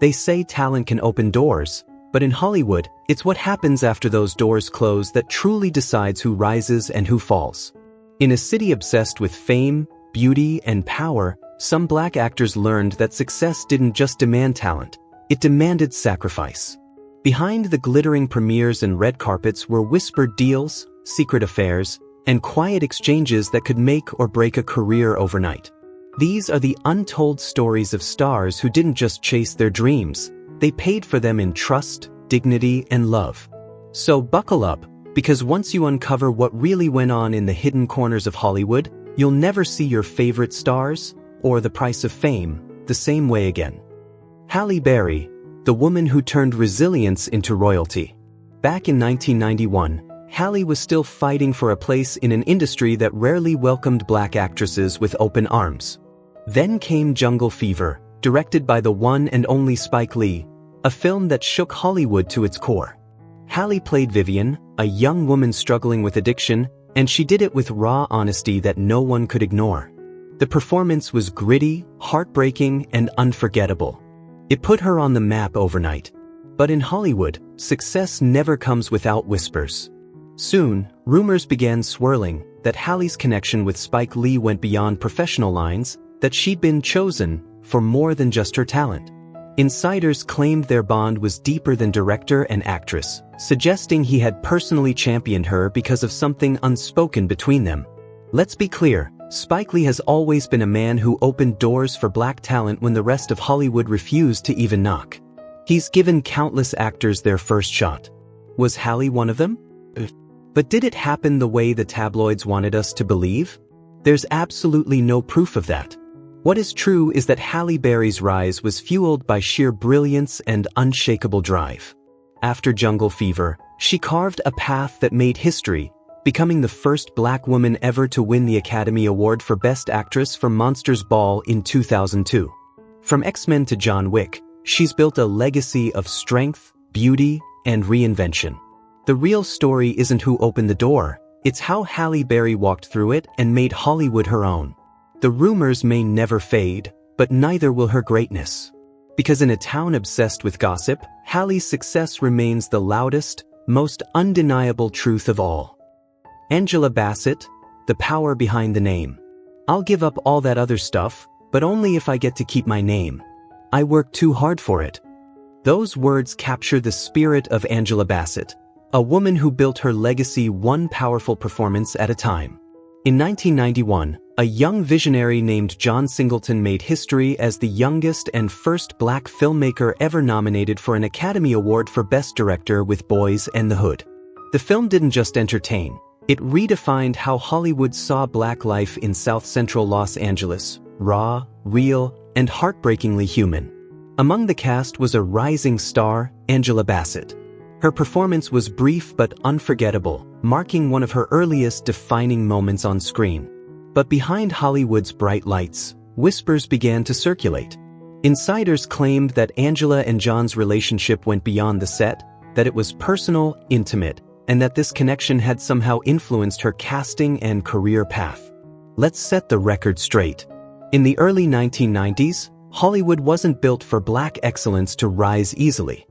They say talent can open doors, but in Hollywood, it's what happens after those doors close that truly decides who rises and who falls. In a city obsessed with fame, beauty, and power, some black actors learned that success didn't just demand talent, it demanded sacrifice. Behind the glittering premieres and red carpets were whispered deals, secret affairs, and quiet exchanges that could make or break a career overnight. These are the untold stories of stars who didn't just chase their dreams, they paid for them in trust, dignity, and love. So buckle up, because once you uncover what really went on in the hidden corners of Hollywood, you'll never see your favorite stars, or the price of fame, the same way again. Halle Berry, the woman who turned resilience into royalty. Back in 1991, Halle was still fighting for a place in an industry that rarely welcomed black actresses with open arms. Then came Jungle Fever, directed by the one and only Spike Lee, a film that shook Hollywood to its core. Halle played Vivian, a young woman struggling with addiction, and she did it with raw honesty that no one could ignore. The performance was gritty, heartbreaking, and unforgettable. It put her on the map overnight. But in Hollywood, success never comes without whispers. Soon, rumors began swirling that Halle's connection with Spike Lee went beyond professional lines, that she'd been chosen for more than just her talent. Insiders claimed their bond was deeper than director and actress, suggesting he had personally championed her because of something unspoken between them. Let's be clear, Spike Lee has always been a man who opened doors for black talent when the rest of Hollywood refused to even knock. He's given countless actors their first shot. Was Halle one of them? But did it happen the way the tabloids wanted us to believe? There's absolutely no proof of that. What is true is that Halle Berry's rise was fueled by sheer brilliance and unshakable drive. After Jungle Fever, she carved a path that made history, becoming the first black woman ever to win the Academy Award for Best Actress for Monsters Ball in 2002. From X-Men to John Wick, she's built a legacy of strength, beauty, and reinvention. The real story isn't who opened the door, it's how Halle Berry walked through it and made Hollywood her own. The rumors may never fade, but neither will her greatness. Because in a town obsessed with gossip, Halle's success remains the loudest, most undeniable truth of all. Angela Bassett, the power behind the name. I'll give up all that other stuff, but only if I get to keep my name. I worked too hard for it. Those words capture the spirit of Angela Bassett, a woman who built her legacy one powerful performance at a time. In 1991, a young visionary named John Singleton made history as the youngest and first black filmmaker ever nominated for an Academy Award for Best Director with Boys and the Hood. The film didn't just entertain, it redefined how Hollywood saw black life in South Central Los Angeles, raw, real, and heartbreakingly human. Among the cast was a rising star, Angela Bassett. Her performance was brief but unforgettable, marking one of her earliest defining moments on screen. But behind Hollywood's bright lights, whispers began to circulate. Insiders claimed that Angela and John's relationship went beyond the set, that it was personal, intimate, and that this connection had somehow influenced her casting and career path. Let's set the record straight. In the early 1990s, Hollywood wasn't built for black excellence to rise easily.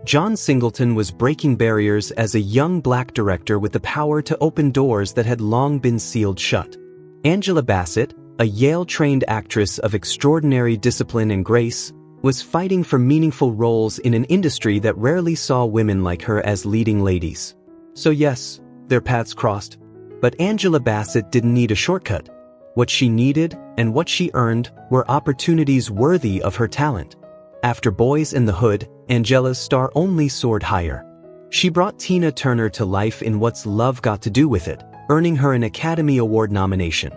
John Singleton was breaking barriers as a young black director with the power to open doors that had long been sealed shut. Angela Bassett, a Yale-trained actress of extraordinary discipline and grace, was fighting for meaningful roles in an industry that rarely saw women like her as leading ladies. So yes, their paths crossed. But Angela Bassett didn't need a shortcut. What she needed, and what she earned, were opportunities worthy of her talent. After Boys in the Hood, Angela's star only soared higher. She brought Tina Turner to life in What's Love Got to Do with It, earning her an Academy Award nomination.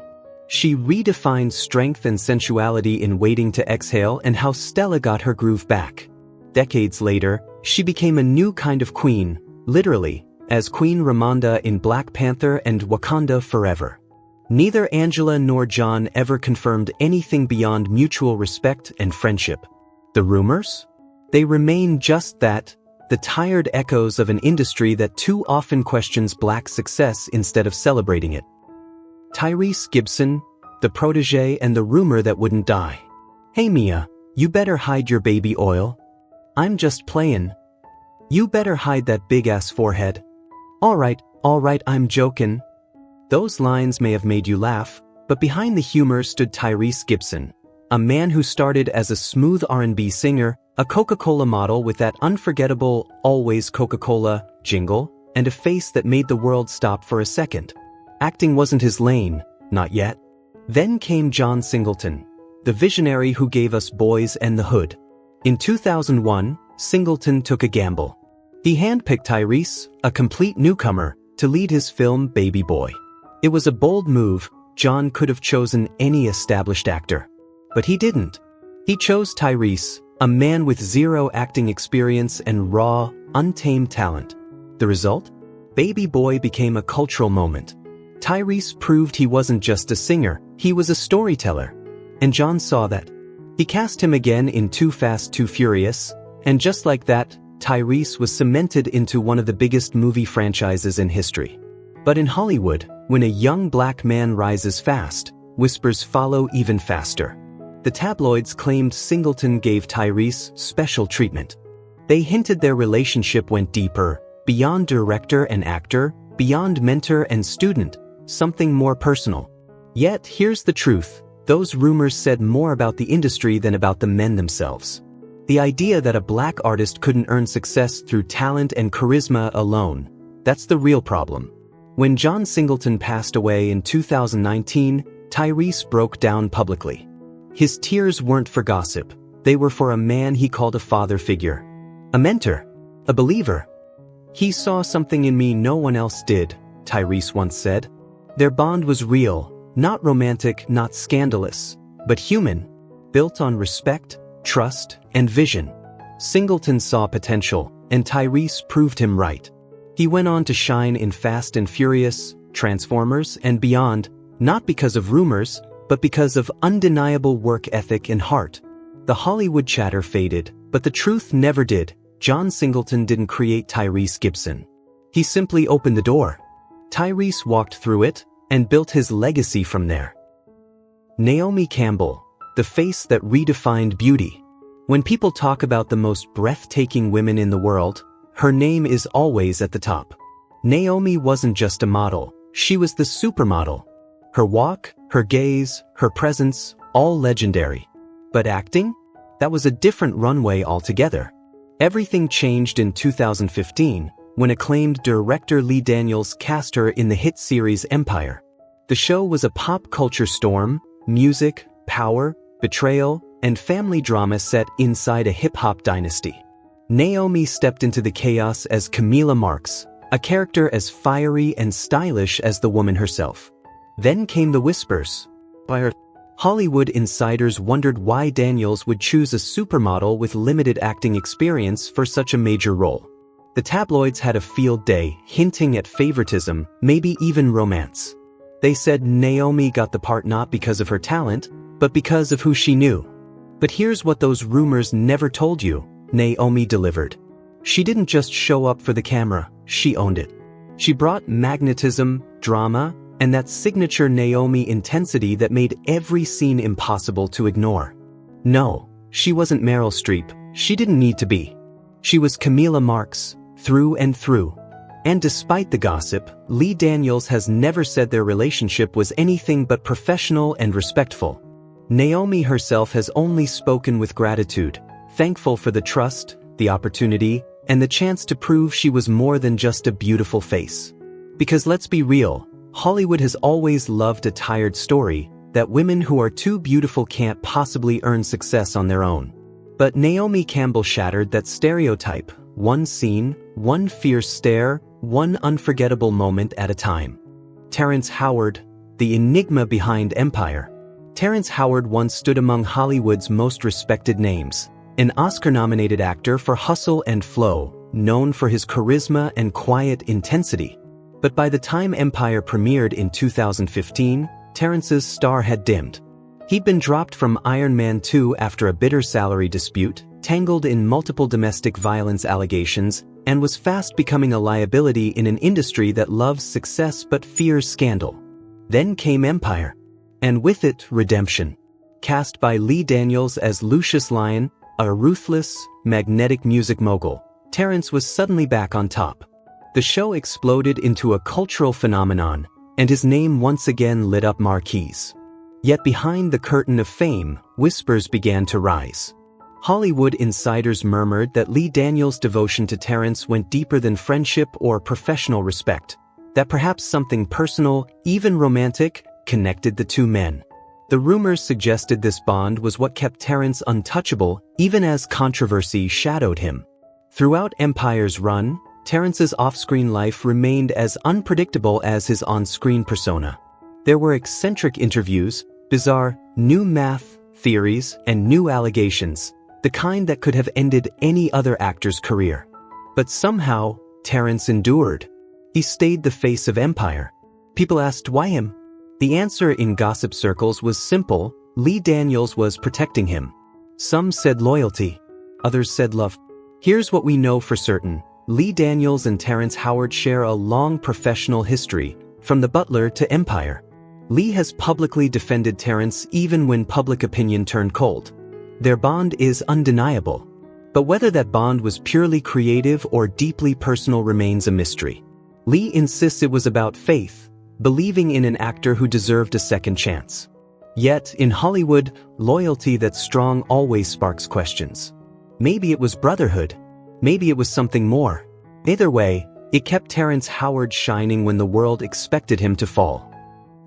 She redefined strength and sensuality in Waiting to Exhale and How Stella Got Her Groove Back. Decades later, she became a new kind of queen, literally, as Queen Ramonda in Black Panther and Wakanda Forever. Neither Angela nor John ever confirmed anything beyond mutual respect and friendship. The rumors? They remain just that, the tired echoes of an industry that too often questions black success instead of celebrating it. Tyrese Gibson, the protege and the rumor that wouldn't die. Hey Mia, you better hide your baby oil. I'm just playin'. You better hide that big-ass forehead. Alright, I'm jokin'. Those lines may have made you laugh, but behind the humor stood Tyrese Gibson, a man who started as a smooth R&B singer, a Coca-Cola model with that unforgettable "Always Coca-Cola" jingle, and a face that made the world stop for a second. Acting wasn't his lane, not yet. Then came John Singleton, the visionary who gave us Boys and the Hood. In 2001, Singleton took a gamble. He handpicked Tyrese, a complete newcomer, to lead his film Baby Boy. It was a bold move. John could have chosen any established actor. But he didn't. He chose Tyrese, a man with zero acting experience and raw, untamed talent. The result? Baby Boy became a cultural moment. Tyrese proved he wasn't just a singer, he was a storyteller. And John saw that. He cast him again in Too Fast, Too Furious, and just like that, Tyrese was cemented into one of the biggest movie franchises in history. But in Hollywood, when a young black man rises fast, whispers follow even faster. The tabloids claimed Singleton gave Tyrese special treatment. They hinted their relationship went deeper, beyond director and actor, beyond mentor and student, something more personal. Yet here's the truth, those rumors said more about the industry than about the men themselves. The idea that a black artist couldn't earn success through talent and charisma alone, that's the real problem. When John Singleton passed away in 2019, Tyrese broke down publicly. His tears weren't for gossip, they were for a man he called a father figure. A mentor. A believer. He saw something in me no one else did, Tyrese once said. Their bond was real, not romantic, not scandalous, but human, built on respect, trust, and vision. Singleton saw potential, and Tyrese proved him right. He went on to shine in Fast and Furious, Transformers, and beyond, not because of rumors, but because of undeniable work ethic and heart. The Hollywood chatter faded, but the truth never did. John Singleton didn't create Tyrese Gibson. He simply opened the door. Tyrese walked through it, and built his legacy from there. Naomi Campbell, the face that redefined beauty. When people talk about the most breathtaking women in the world, her name is always at the top. Naomi wasn't just a model, she was the supermodel. Her walk, her gaze, her presence, all legendary. But acting? That was a different runway altogether. Everything changed in 2015, when acclaimed director Lee Daniels cast her in the hit series Empire. The show was a pop culture storm, music, power, betrayal, and family drama set inside a hip-hop dynasty. Naomi stepped into the chaos as Camila Marks, a character as fiery and stylish as the woman herself. Then came the whispers. Hollywood insiders wondered why Daniels would choose a supermodel with limited acting experience for such a major role. The tabloids had a field day, hinting at favoritism, maybe even romance. They said Naomi got the part not because of her talent, but because of who she knew. But here's what those rumors never told you. Naomi delivered. She didn't just show up for the camera, she owned it. She brought magnetism, drama, and that signature Naomi intensity that made every scene impossible to ignore. No, she wasn't Meryl Streep, she didn't need to be. She was Camila Marks, through and through. And despite the gossip, Lee Daniels has never said their relationship was anything but professional and respectful. Naomi herself has only spoken with gratitude, thankful for the trust, the opportunity, and the chance to prove she was more than just a beautiful face. Because let's be real, Hollywood has always loved a tired story, that women who are too beautiful can't possibly earn success on their own. But Naomi Campbell shattered that stereotype, one scene, one fierce stare, one unforgettable moment at a time. Terrence Howard, the enigma behind Empire. Terrence Howard once stood among Hollywood's most respected names, an Oscar-nominated actor for Hustle and Flow, known for his charisma and quiet intensity. But by the time Empire premiered in 2015, Terrence's star had dimmed. He'd been dropped from Iron Man 2 after a bitter salary dispute, tangled in multiple domestic violence allegations, and was fast becoming a liability in an industry that loves success but fears scandal. Then came Empire. And with it, redemption. Cast by Lee Daniels as Lucius Lyon, a ruthless, magnetic music mogul, Terrence was suddenly back on top. The show exploded into a cultural phenomenon, and his name once again lit up marquees. Yet behind the curtain of fame, whispers began to rise. Hollywood insiders murmured that Lee Daniels' devotion to Terrence went deeper than friendship or professional respect, that perhaps something personal, even romantic, connected the two men. The rumors suggested this bond was what kept Terrence untouchable even as controversy shadowed him. Throughout Empire's run, Terrence's off-screen life remained as unpredictable as his on-screen persona. There were eccentric interviews, bizarre, new math theories, and new allegations, the kind that could have ended any other actor's career. But somehow, Terrence endured. He stayed the face of Empire. People asked why him? The answer in gossip circles was simple: Lee Daniels was protecting him. Some said loyalty, others said love. Here's what we know for certain: Lee Daniels and Terrence Howard share a long professional history, from The Butler to Empire. Lee has publicly defended Terrence even when public opinion turned cold. Their bond is undeniable. But whether that bond was purely creative or deeply personal remains a mystery. Lee insists it was about faith, believing in an actor who deserved a second chance. Yet, in Hollywood, loyalty that's strong always sparks questions. Maybe it was brotherhood. Maybe it was something more. Either way, it kept Terrence Howard shining when the world expected him to fall.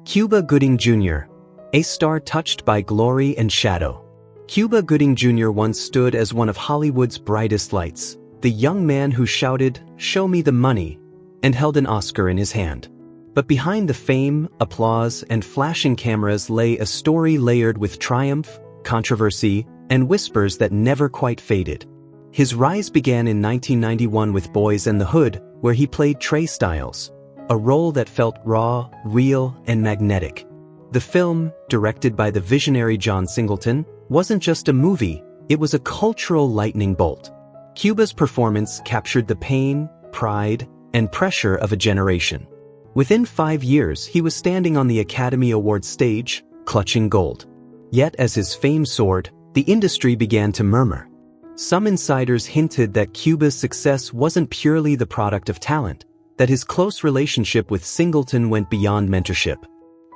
Cuba Gooding Jr., a star touched by glory and shadow. Cuba Gooding Jr. once stood as one of Hollywood's brightest lights, the young man who shouted, "Show me the money," and held an Oscar in his hand. But behind the fame, applause, and flashing cameras lay a story layered with triumph, controversy, and whispers that never quite faded. His rise began in 1991 with Boys and the Hood, where he played Trey Styles, a role that felt raw, real, and magnetic. The film, directed by the visionary John Singleton, wasn't just a movie, it was a cultural lightning bolt. Cuba's performance captured the pain, pride, and pressure of a generation. Within 5 years, he was standing on the Academy Awards stage, clutching gold. Yet as his fame soared, the industry began to murmur. Some insiders hinted that Cuba's success wasn't purely the product of talent, that his close relationship with Singleton went beyond mentorship.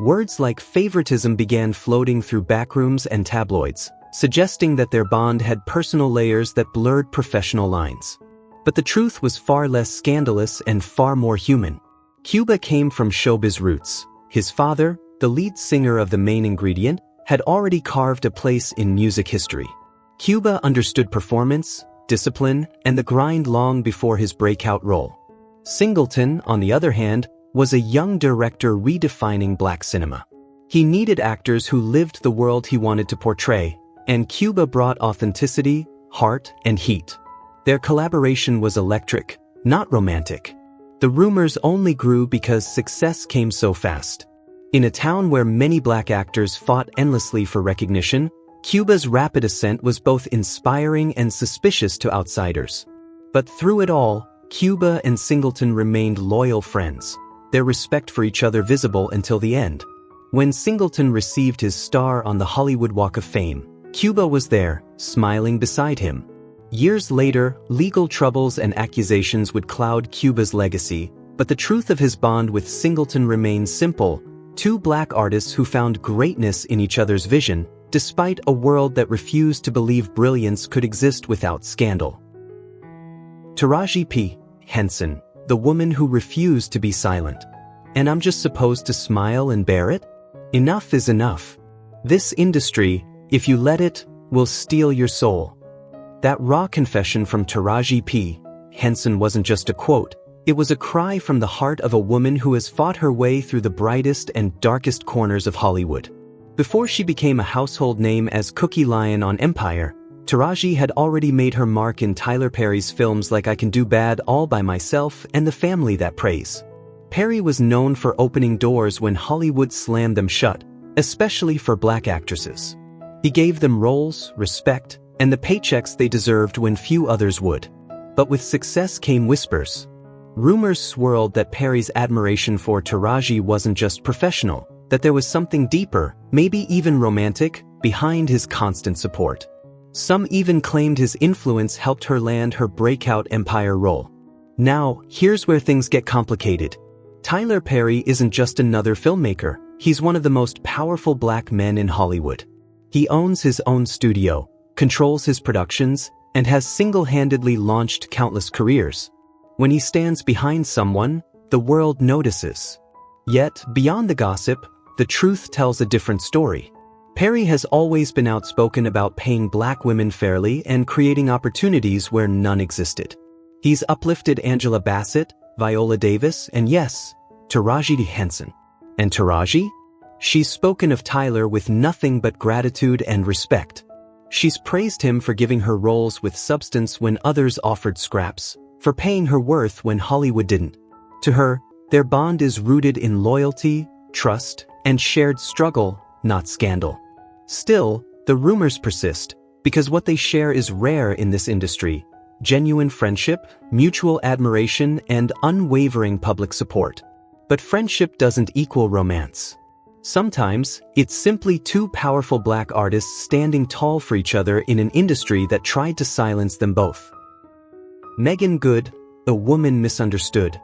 Words like favoritism began floating through backrooms and tabloids, suggesting that their bond had personal layers that blurred professional lines. But the truth was far less scandalous and far more human. Cuba came from showbiz roots. His father, the lead singer of The Main Ingredient, had already carved a place in music history. Cuba understood performance, discipline, and the grind long before his breakout role. Singleton, on the other hand, was a young director redefining black cinema. He needed actors who lived the world he wanted to portray, and Cuba brought authenticity, heart, and heat. Their collaboration was electric, not romantic. The rumors only grew because success came so fast. In a town where many black actors fought endlessly for recognition, Cuba's rapid ascent was both inspiring and suspicious to outsiders. But through it all, Cuba and Singleton remained loyal friends, their respect for each other visible until the end. When Singleton received his star on the Hollywood Walk of Fame, Cuba was there, smiling beside him. Years later, legal troubles and accusations would cloud Cuba's legacy, but the truth of his bond with Singleton remains simple: two black artists who found greatness in each other's vision, despite a world that refused to believe brilliance could exist without scandal. Taraji P. Henson, the woman who refused to be silent. And I'm just supposed to smile and bear it? Enough is enough. This industry, if you let it, will steal your soul. That raw confession from Taraji P. Henson wasn't just a quote, it was a cry from the heart of a woman who has fought her way through the brightest and darkest corners of Hollywood. Before she became a household name as Cookie Lion on Empire, Taraji had already made her mark in Tyler Perry's films like I Can Do Bad All by Myself and The Family That Prays. Perry was known for opening doors when Hollywood slammed them shut, especially for black actresses. He gave them roles, respect, and the paychecks they deserved when few others would. But with success came whispers. Rumors swirled that Perry's admiration for Taraji wasn't just professional, that there was something deeper, maybe even romantic, behind his constant support. Some even claimed his influence helped her land her breakout Empire role. Now, here's where things get complicated. Tyler Perry isn't just another filmmaker, he's one of the most powerful black men in Hollywood. He owns his own studio, controls his productions, and has single-handedly launched countless careers. When he stands behind someone, the world notices. Yet, beyond the gossip, the truth tells a different story. Perry has always been outspoken about paying black women fairly and creating opportunities where none existed. He's uplifted Angela Bassett, Viola Davis, and yes, Taraji Henson. And Taraji? She's spoken of Tyler with nothing but gratitude and respect. She's praised him for giving her roles with substance when others offered scraps, for paying her worth when Hollywood didn't. To her, their bond is rooted in loyalty, trust, and shared struggle, not scandal. Still, the rumors persist, because what they share is rare in this industry: genuine friendship, mutual admiration, and unwavering public support. But friendship doesn't equal romance. Sometimes, it's simply two powerful black artists standing tall for each other in an industry that tried to silence them both. Meagan Good, a woman misunderstood.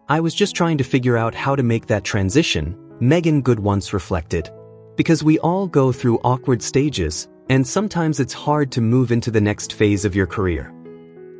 "I was just trying to figure out how to make that transition," Meagan Good once reflected. Because we all go through awkward stages, and sometimes it's hard to move into the next phase of your career.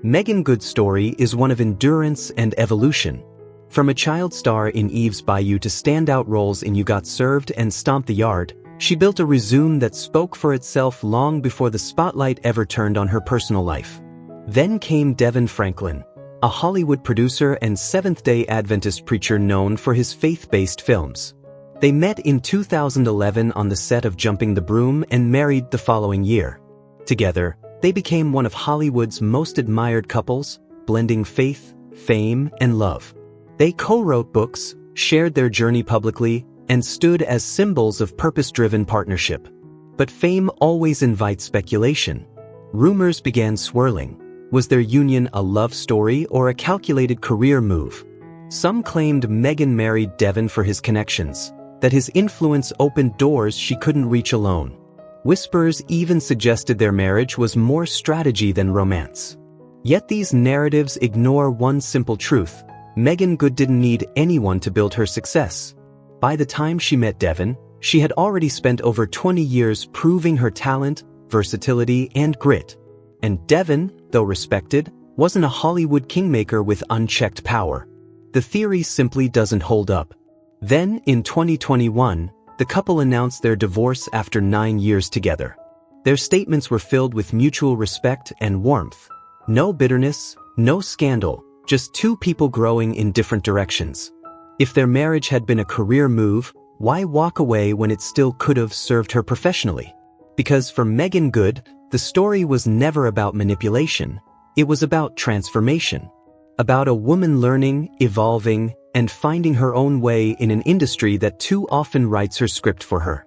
Meagan Good's story is one of endurance and evolution. From a child star in Eve's Bayou to standout roles in You Got Served and Stomp the Yard, she built a resume that spoke for itself long before the spotlight ever turned on her personal life. Then came Devin Franklin, a Hollywood producer and Seventh-day Adventist preacher known for his faith-based films. They met in 2011 on the set of Jumping the Broom and married the following year. Together, they became one of Hollywood's most admired couples, blending faith, fame, and love. They co-wrote books, shared their journey publicly, and stood as symbols of purpose-driven partnership. But fame always invites speculation. Rumors began swirling. Was their union a love story or a calculated career move? Some claimed Meagan married Devin for his connections, that his influence opened doors she couldn't reach alone. Whispers even suggested their marriage was more strategy than romance. Yet these narratives ignore one simple truth: Meagan Good didn't need anyone to build her success. By the time she met Devin, she had already spent over 20 years proving her talent, versatility, and grit. And Devin, though respected, wasn't a Hollywood kingmaker with unchecked power. The theory simply doesn't hold up. Then, in 2021, the couple announced their divorce after 9 years together. Their statements were filled with mutual respect and warmth. No bitterness, no scandal, just two people growing in different directions. If their marriage had been a career move, why walk away when it still could have served her professionally? Because for Meagan Good, the story was never about manipulation. It was about transformation. About a woman learning, evolving, and finding her own way in an industry that too often writes her script for her.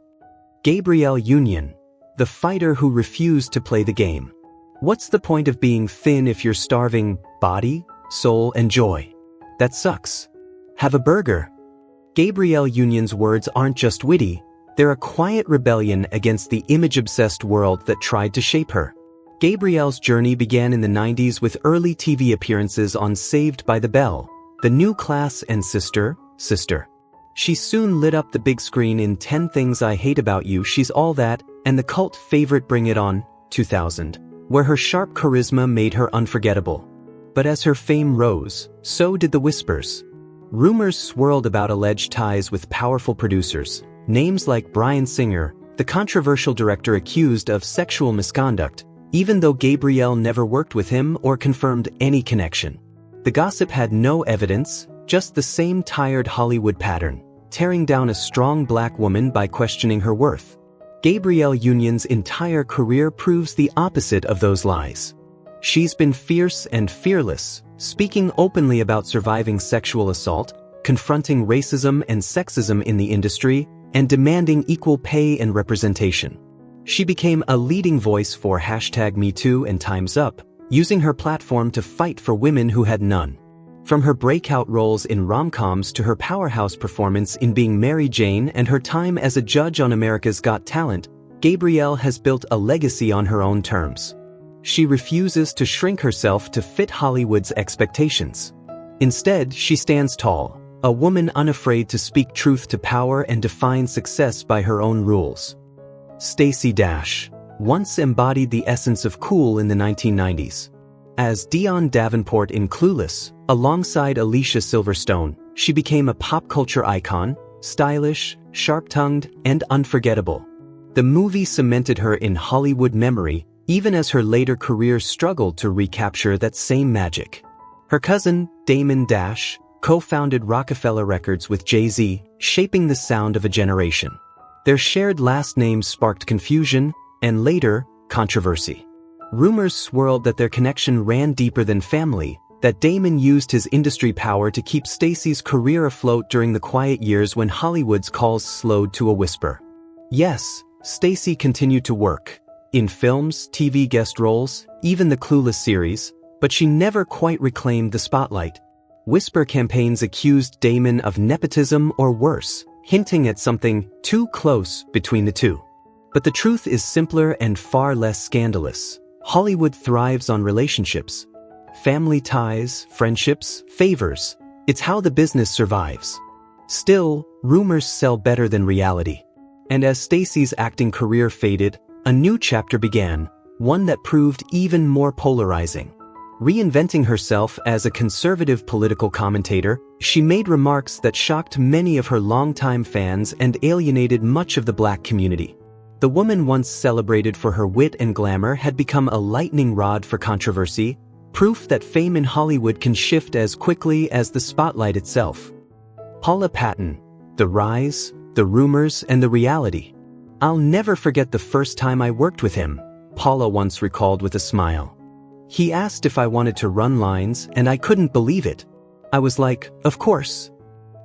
Gabrielle Union, the fighter who refused to play the game. What's the point of being thin if you're starving body, soul, and joy? That sucks. Have a burger. Gabrielle Union's words aren't just witty, they're a quiet rebellion against the image-obsessed world that tried to shape her. Gabrielle's journey began in the 90s with early TV appearances on Saved by the Bell, The New Class, and Sister. She soon lit up the big screen in 10 Things I Hate About You, She's All That, and the cult favorite Bring It On, 2000, where her sharp charisma made her unforgettable. But as her fame rose, so did the whispers. Rumors swirled about alleged ties with powerful producers, names like Bryan Singer, the controversial director accused of sexual misconduct, even though Gabrielle never worked with him or confirmed any connection. The gossip had no evidence, just the same tired Hollywood pattern, tearing down a strong black woman by questioning her worth. Gabrielle Union's entire career proves the opposite of those lies. She's been fierce and fearless, speaking openly about surviving sexual assault, confronting racism and sexism in the industry, and demanding equal pay and representation. She became a leading voice for #MeToo and Time's Up, using her platform to fight for women who had none. From her breakout roles in rom-coms to her powerhouse performance in Being Mary Jane and her time as a judge on America's Got Talent, Gabrielle has built a legacy on her own terms. she refuses to shrink herself to fit Hollywood's expectations. Instead, she stands tall, a woman unafraid to speak truth to power and define success by her own rules. Stacey Dash once embodied the essence of cool in the 1990s. As Dionne Davenport in Clueless, alongside Alicia Silverstone, she became a pop culture icon, stylish, sharp-tongued, and unforgettable. The movie cemented her in Hollywood memory, even as her later career struggled to recapture that same magic. Her cousin, Damon Dash, co-founded Rockefeller Records with Jay-Z, shaping the sound of a generation. Their shared last names sparked confusion, and later, controversy. Rumors swirled that their connection ran deeper than family, that Damon used his industry power to keep Stacey's career afloat during the quiet years when Hollywood's calls slowed to a whisper. Yes, Stacey continued to work, in films, TV guest roles, even the Clueless series, but she never quite reclaimed the spotlight. Whisper campaigns accused Damon of nepotism or worse, hinting at something too close between the two. But the truth is simpler and far less scandalous. Hollywood thrives on relationships. Family ties, friendships, favors. It's how the business survives. Still, rumors sell better than reality. And as Stacey's acting career faded, a new chapter began, one that proved even more polarizing. Reinventing herself as a conservative political commentator, she made remarks that shocked many of her longtime fans and alienated much of the Black community. The woman once celebrated for her wit and glamour had become a lightning rod for controversy, proof that fame in Hollywood can shift as quickly as the spotlight itself. Paula Patton, the rise, the rumors, and the reality. I'll never forget the first time I worked with him, Paula once recalled with a smile. He asked if I wanted to run lines, and I couldn't believe it. I was like, of course.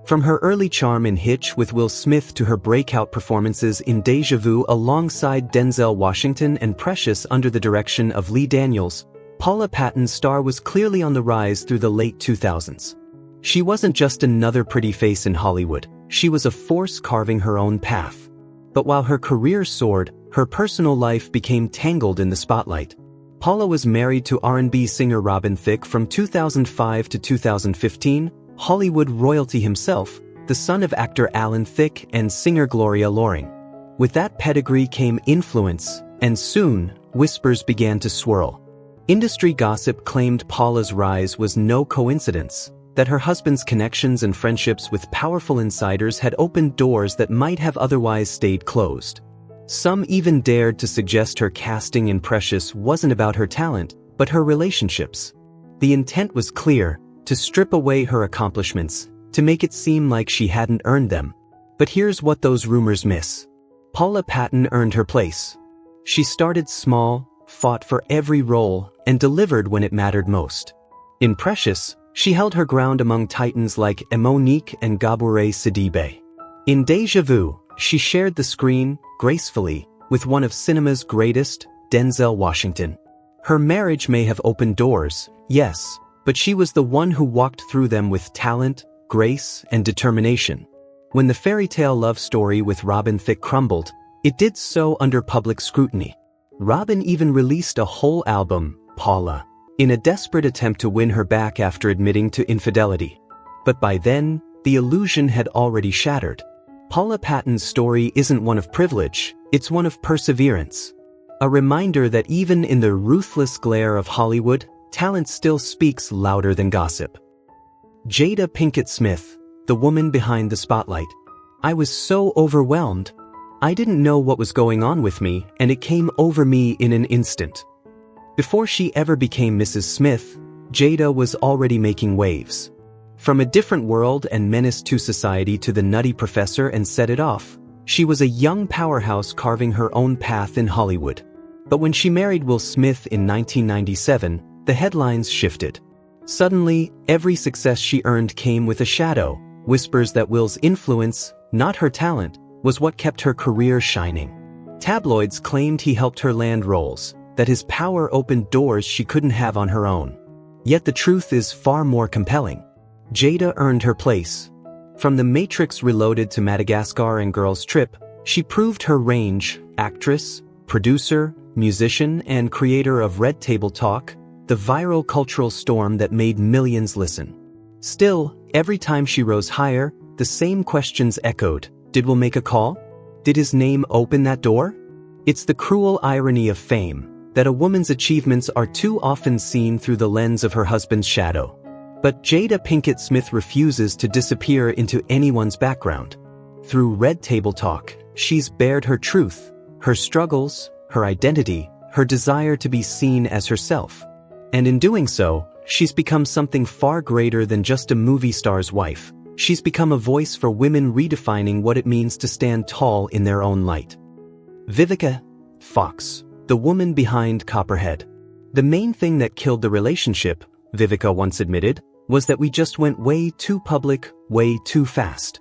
From her early charm in Hitch with Will Smith to her breakout performances in Deja Vu alongside Denzel Washington and Precious under the direction of Lee Daniels, Paula Patton's star was clearly on the rise through the late 2000s. She wasn't just another pretty face in Hollywood, she was a force carving her own path. But while her career soared, her personal life became tangled in the spotlight. Paula was married to R&B singer Robin Thicke from 2005 to 2015, Hollywood royalty himself, the son of actor Alan Thicke and singer Gloria Loring. With that pedigree came influence, and soon, whispers began to swirl. Industry gossip claimed Paula's rise was no coincidence, that her husband's connections and friendships with powerful insiders had opened doors that might have otherwise stayed closed. Some even dared to suggest her casting in Precious wasn't about her talent, but her relationships. The intent was clear, to strip away her accomplishments, to make it seem like she hadn't earned them. But here's what those rumors miss. Paula Patton earned her place. She started small, fought for every role, and delivered when it mattered most. In Precious, she held her ground among titans like Monique and Gabourey Sidibe. In Deja Vu, she shared the screen, gracefully, with one of cinema's greatest, Denzel Washington. Her marriage may have opened doors, yes, but she was the one who walked through them with talent, grace, and determination. When the fairy tale love story with Robin Thicke crumbled, it did so under public scrutiny. Robin even released a whole album, Paula, in a desperate attempt to win her back after admitting to infidelity. But by then, the illusion had already shattered. Paula Patton's story isn't one of privilege, it's one of perseverance. A reminder that even in the ruthless glare of Hollywood, talent still speaks louder than gossip. Jada Pinkett Smith, the woman behind the spotlight. I was so overwhelmed. I didn't know what was going on with me, and it came over me in an instant. Before she ever became Mrs. Smith, Jada was already making waves. From A Different World and Menace to Society to The Nutty Professor and Set It Off, she was a young powerhouse carving her own path in Hollywood. But when she married Will Smith in 1997, the headlines shifted. Suddenly, every success she earned came with a shadow, whispers that Will's influence, not her talent, was what kept her career shining. Tabloids claimed he helped her land roles, that his power opened doors she couldn't have on her own. Yet the truth is far more compelling. Jada earned her place. From The Matrix Reloaded to Madagascar and Girls Trip, she proved her range: actress, producer, musician and creator of Red Table Talk, the viral cultural storm that made millions listen. Still, every time she rose higher, the same questions echoed. Did Will make a call? Did his name open that door? It's the cruel irony of fame, that a woman's achievements are too often seen through the lens of her husband's shadow. But Jada Pinkett Smith refuses to disappear into anyone's background. Through Red Table Talk, she's bared her truth, her struggles, her identity, her desire to be seen as herself. And in doing so, she's become something far greater than just a movie star's wife. She's become a voice for women redefining what it means to stand tall in their own light. Vivica Fox, the woman behind Copperhead. The main thing that killed the relationship, Vivica once admitted, was that we just went way too public, way too fast.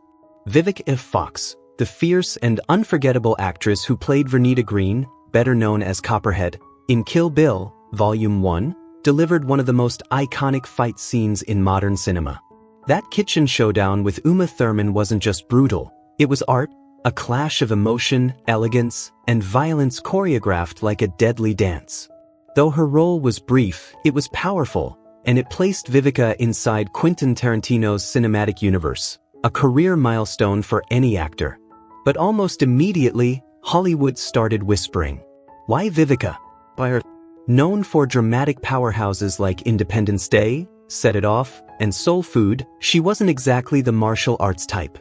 Vivica Fox, the fierce and unforgettable actress who played Vernita Green, better known as Copperhead, in Kill Bill, Volume 1, delivered one of the most iconic fight scenes in modern cinema. That kitchen showdown with Uma Thurman wasn't just brutal, it was art, a clash of emotion, elegance, and violence choreographed like a deadly dance. Though her role was brief, it was powerful, and it placed Vivica inside Quentin Tarantino's cinematic universe, a career milestone for any actor. But almost immediately, Hollywood started whispering. Why Vivica? By her known for dramatic powerhouses like Independence Day, Set It Off, and Soul Food, she wasn't exactly the martial arts type.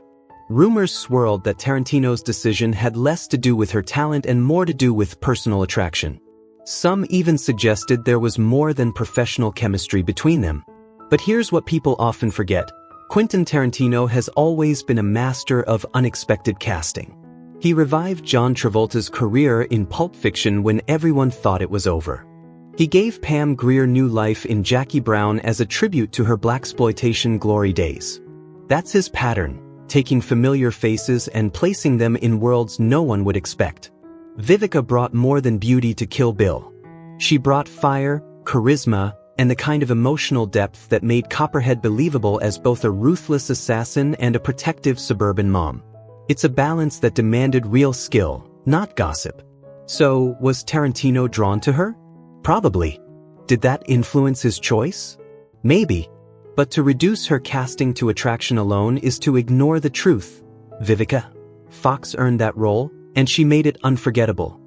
Rumors swirled that Tarantino's decision had less to do with her talent and more to do with personal attraction. Some even suggested there was more than professional chemistry between them. But here's what people often forget. Quentin Tarantino has always been a master of unexpected casting. He revived John Travolta's career in Pulp Fiction when everyone thought it was over. He gave Pam Grier new life in Jackie Brown as a tribute to her blaxploitation glory days. That's his pattern, taking familiar faces and placing them in worlds no one would expect. Vivica brought more than beauty to Kill Bill. She brought fire, charisma, and the kind of emotional depth that made Copperhead believable as both a ruthless assassin and a protective suburban mom. It's a balance that demanded real skill, not gossip. So, was Tarantino drawn to her? Probably. Did that influence his choice? Maybe. But to reduce her casting to attraction alone is to ignore the truth. Vivica Fox earned that role, and she made it unforgettable.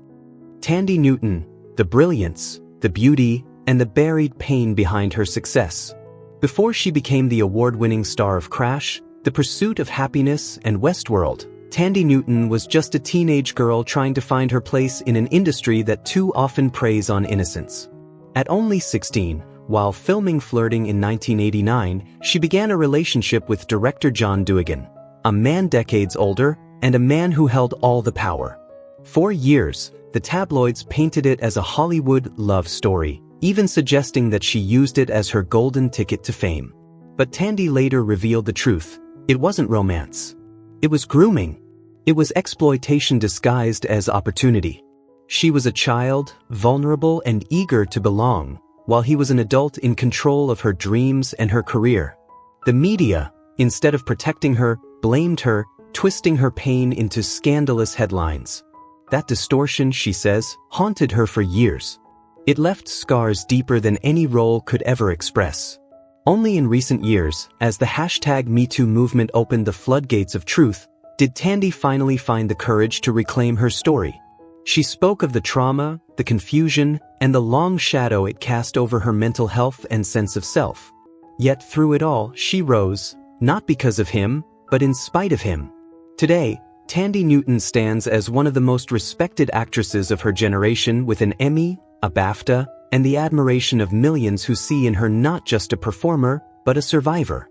Thandie Newton, the brilliance, the beauty, and the buried pain behind her success. Before she became the award-winning star of Crash, The Pursuit of Happiness, and Westworld, Thandie Newton was just a teenage girl trying to find her place in an industry that too often preys on innocence. At only 16, while filming Flirting in 1989, she began a relationship with director John Duigan, a man decades older and a man who held all the power. For years, the tabloids painted it as a Hollywood love story, even suggesting that she used it as her golden ticket to fame. But Thandie later revealed the truth. It wasn't romance. It was grooming. It was exploitation disguised as opportunity. She was a child, vulnerable and eager to belong, while he was an adult in control of her dreams and her career. The media, instead of protecting her, blamed her, twisting her pain into scandalous headlines. That distortion, she says, haunted her for years. It left scars deeper than any role could ever express. Only in recent years, as the #MeToo movement opened the floodgates of truth, did Thandie finally find the courage to reclaim her story. She spoke of the trauma, the confusion, and the long shadow it cast over her mental health and sense of self. Yet through it all, she rose, not because of him, but in spite of him. Today, Thandie Newton stands as one of the most respected actresses of her generation with an Emmy, a BAFTA, and the admiration of millions who see in her not just a performer, but a survivor.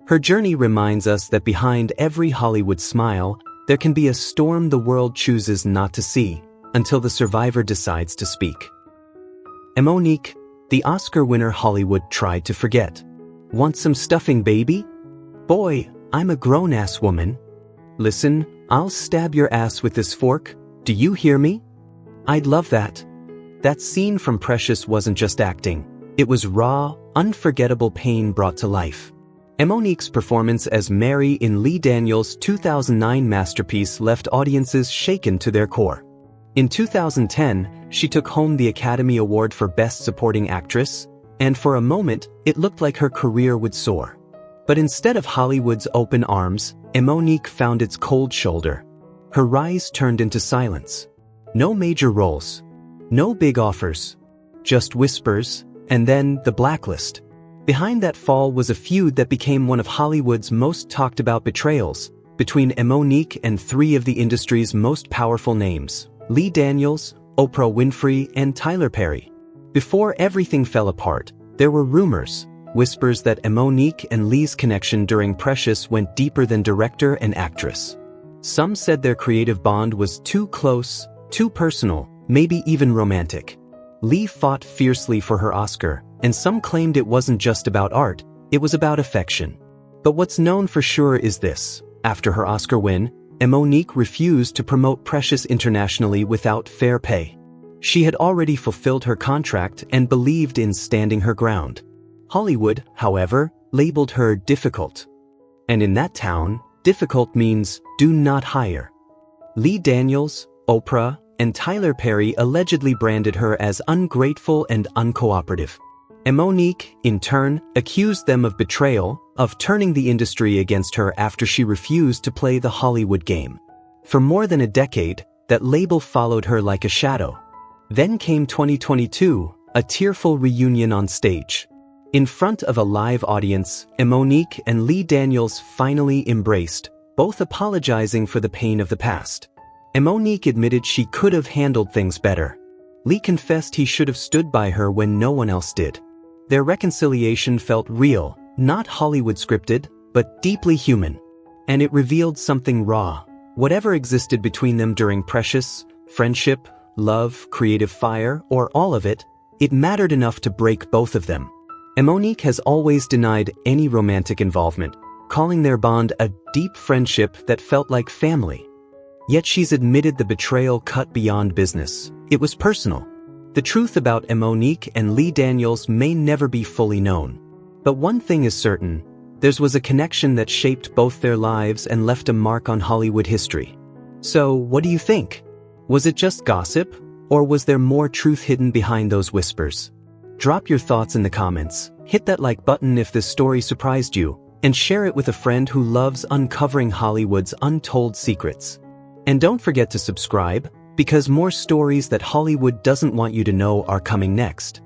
Her journey reminds us that behind every Hollywood smile, there can be a storm the world chooses not to see, until the survivor decides to speak. Monique, the Oscar winner Hollywood tried to forget. Want some stuffing, baby? Boy, I'm a grown-ass woman. Listen, I'll stab your ass with this fork. Do you hear me? I'd love that. That scene from Precious wasn't just acting. It was raw, unforgettable pain brought to life. Monique's performance as Mary in Lee Daniels' 2009 masterpiece left audiences shaken to their core. In 2010, she took home the Academy Award for Best Supporting Actress, and for a moment, it looked like her career would soar. But instead of Hollywood's open arms, Monique found its cold shoulder. Her rise turned into silence. No major roles. No big offers. Just whispers, and then the blacklist. Behind that fall was a feud that became one of Hollywood's most talked about betrayals, between Monique and three of the industry's most powerful names: Lee Daniels, Oprah Winfrey, and Tyler Perry. Before everything fell apart, there were rumors, whispers that Monique and Lee's connection during Precious went deeper than director and actress. Some said their creative bond was too close, too personal, maybe even romantic. Lee fought fiercely for her Oscar, and some claimed it wasn't just about art, it was about affection. But what's known for sure is this: after her Oscar win, Monique refused to promote Precious internationally without fair pay. She had already fulfilled her contract and believed in standing her ground. Hollywood, however, labeled her difficult. And in that town, difficult means do not hire. Lee Daniels, Oprah, and Tyler Perry allegedly branded her as ungrateful and uncooperative. Monique, in turn, accused them of betrayal, of turning the industry against her after she refused to play the Hollywood game. For more than a decade, that label followed her like a shadow. Then came 2022, a tearful reunion on stage. In front of a live audience, Monique and Lee Daniels finally embraced, both apologizing for the pain of the past. Monique admitted she could have handled things better. Lee confessed he should have stood by her when no one else did. Their reconciliation felt real, not Hollywood scripted, but deeply human. And it revealed something raw. Whatever existed between them during Precious, friendship, love, creative fire, or all of it, it mattered enough to break both of them. Monique has always denied any romantic involvement, calling their bond a deep friendship that felt like family. Yet she's admitted the betrayal cut beyond business. It was personal. The truth about Monique and Lee Daniels may never be fully known. But one thing is certain: there was a connection that shaped both their lives and left a mark on Hollywood history. So, what do you think? Was it just gossip, or was there more truth hidden behind those whispers? Drop your thoughts in the comments, hit that like button if this story surprised you, and share it with a friend who loves uncovering Hollywood's untold secrets. And don't forget to subscribe, because more stories that Hollywood doesn't want you to know are coming next.